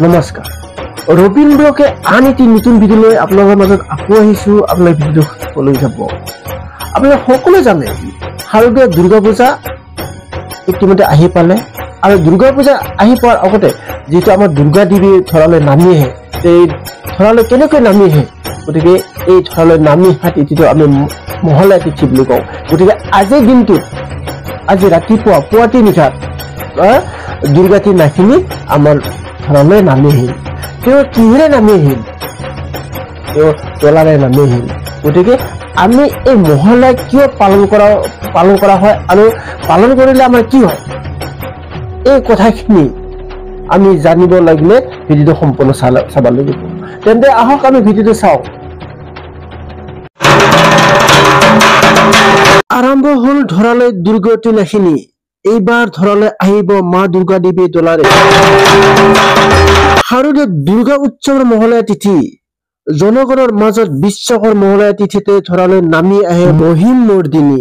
নমস্কাৰ ৰবীন্দ্ৰকে আন এটি নতুন ভিডিঅ' লৈ আপোনালোকৰ মাজত আকৌ আহিছোঁ। আপোনাৰ ভিডিঅ'টো লৈ যাব। আপোনালোকে সকলোৱে জানে শাৰদীয় দুৰ্গা পূজা ইতিমধ্যে আহি পালে আৰু দুৰ্গা পূজা আহি পোৱাৰ আগতে যিটো আমাৰ দুৰ্গা দেৱী ধৰালৈ নামি আহে, এই ধৰালৈ কেনেকৈ নামি আহে, গতিকে এই ধৰালৈ নামি অহা তিথিটো আমি মহলয়া তিথি বুলি কওঁ। গতিকে আজিৰ দিনটোত আজি ৰাতিপুৱা পুৱাতি নিশাত দুৰ্গাতী নাখিনি আমাৰ ধৰালৈ নামি আহিল। তেওঁ কিহেৰে নামি আহিল? তেওঁ তলাৰে নামি আহিল। গতিকে আমি এই মহলয়া কিয় পালন কৰা হয় আৰু পালন কৰিলে আমাৰ কি হয়, এই কথাখিনি আমি জানিব লাগিলে ভিডিঅ'টো সম্পূৰ্ণ চাব লাগিব। তেন্তে আহক আমি ভিডিঅ'টো চাওঁ। আৰম্ভ হল ধৰালৈ দুৰ্গতী নাখিনি। এইবাৰ ধৰালৈ আহিব মা দুৰ্গা দেৱী তলাৰে। শাৰদীয় দুৰ্গা উৎসৱৰ মহলয়া তিথি। জনগণৰ মাজত বিশ্বাসৰ মহলয়া তিথিতে ধৰালৈ নামি আহে মহিম মৰ্দিনী।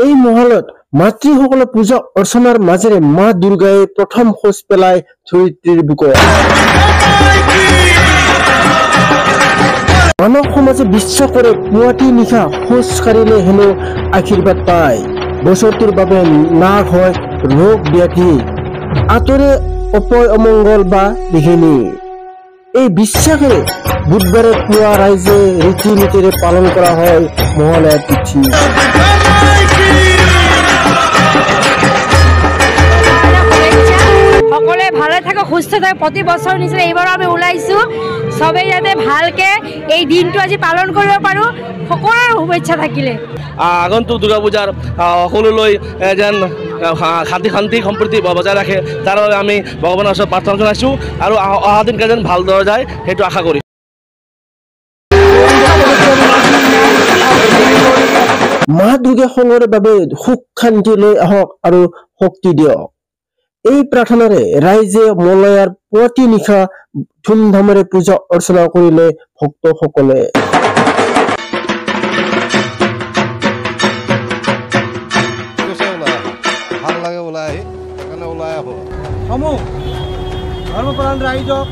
এই মহলত মাতৃসকলে পূজা অৰ্চনাৰ মাজেৰে মা দুৰ্গাই প্ৰথম খোজ পেলাই ধৰিত্ৰীৰ বুকুত। মানৱ সমাজে বিশ্বাস কৰে পুৱাতি নিশা খোজ কাঢ়িলে হেনো আশীৰ্বাদ পায়, বছৰটোৰ বাবে নাশ হয় ৰোগ ব্যাধি, আঁতৰে অপয় অমংগল বা বিঘিনি। এই বিশ্বাসেৰে বুধবাৰে পুৱা ৰাইজে ৰীতি নীতিৰে পালন কৰা হয় মহলয়া তিথি। সকলে ভালে থাকক, সুস্থ থাকক। প্ৰতি বছৰ নিচিনা এইবাৰো আমি ওলাইছো, সবেই যাতে ভালকে এই দিনটো আজি পালন কৰিব পাৰো। সকলোৰে শুভেচ্ছা থাকিলে। আগন্তুক দুৰ্গা পূজাৰ সকলোলৈ যেন শান্তি সম্প্ৰীতি বজাই ৰাখে, তাৰ বাবে আমি ভগৱানৰ ওচৰত প্ৰাৰ্থনা জনাইছোঁ আৰু অহা দিনকে যেন ভালদৰে যায় সেইটো আশা কৰি। মা দুৰ্গা সংগৰ বাবে সুখ শান্তি লৈ আহক আৰু শক্তি দিয়ক। এই প্ৰাৰ্থনাৰে ৰাইজে মলয়াৰ পুৱাতি নিশা ধুমধামেৰে পূজা অৰ্চনা কৰিলে ভক্তসকলে। ধৰ্মপ্ৰাণ ৰাইজক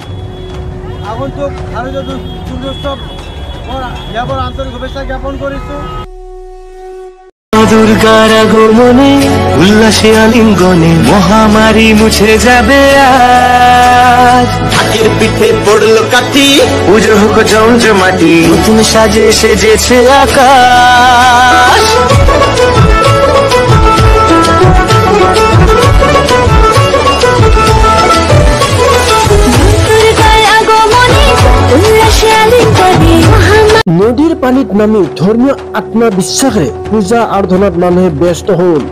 আগন্তুক শাৰদীয় দুৰ্গোৎসৱ আন্তৰিক শুভেচ্ছা জ্ঞাপন কৰিছোঁ। দুর্গার আগমনে উল্লাসে আলিঙ্গনে মহামারী মুছে যাবে আজ। ঢাকের পিঠে পড়লো কাঠি, পুজো হোক জমজমাটি, নতুন সাজে সেজেছে আকাশ। নদীৰ পানীত নামি ধৰ্মীয় আত্মবিশ্বাসেৰে পূজা আৰাধনাত মানুহে ব্যস্ত হল।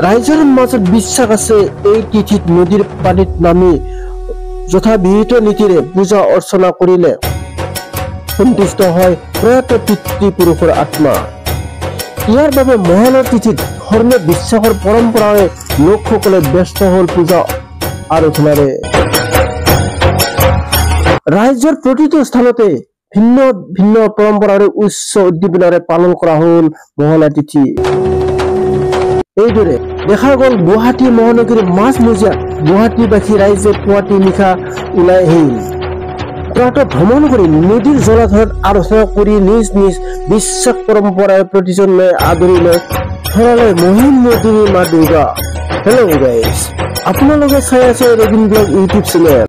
ৰাইজৰ মাজত বিশ্বাস আছে এই তিথিত নদীৰ পানীত নামি যথাবিহিত নীতিৰে পূজা অৰ্চনা কৰিলে সন্তুষ্ট হয় প্ৰয়াত পিতৃপুৰুষৰ আত্মা। ইয়াৰ বাবে মহলয়া তিথিত ধৰ্মীয় বিশ্বাসৰ পৰম্পৰাৰে লোকসকলে ব্যস্ত হল পূজা আৰাধনাৰে। ৰাজ্যৰ প্ৰতিটো স্থানতে ভিন্ন ভিন্ন পৰম্পৰাৰে উচ্চ উদ্দীপনাৰে পালন কৰা হল মহলয়া তিথি। এইদৰে দেখা গল গুৱাহাটী মহানগৰীৰ মাজমজিয়াত গুৱাহাটীবাসী ৰাইজে পুৱাতি নিশা ওলাই আহিল। প্ৰাতঃ ভ্ৰমণ কৰি নদীৰ জলাধাৰত আৰাধনা কৰি নিজ নিজ বিশ্বাস পৰম্পৰাৰে প্ৰতিজনে আদৰিলে ধৰালৈ মহিম মৰ্দিনী মা দুৰ্গা। হেল্ল' গাইজ, আপোনালোকে চাই আছে ৰবীন্দ্ৰ ব্লগ ইউটিউব চেনেল।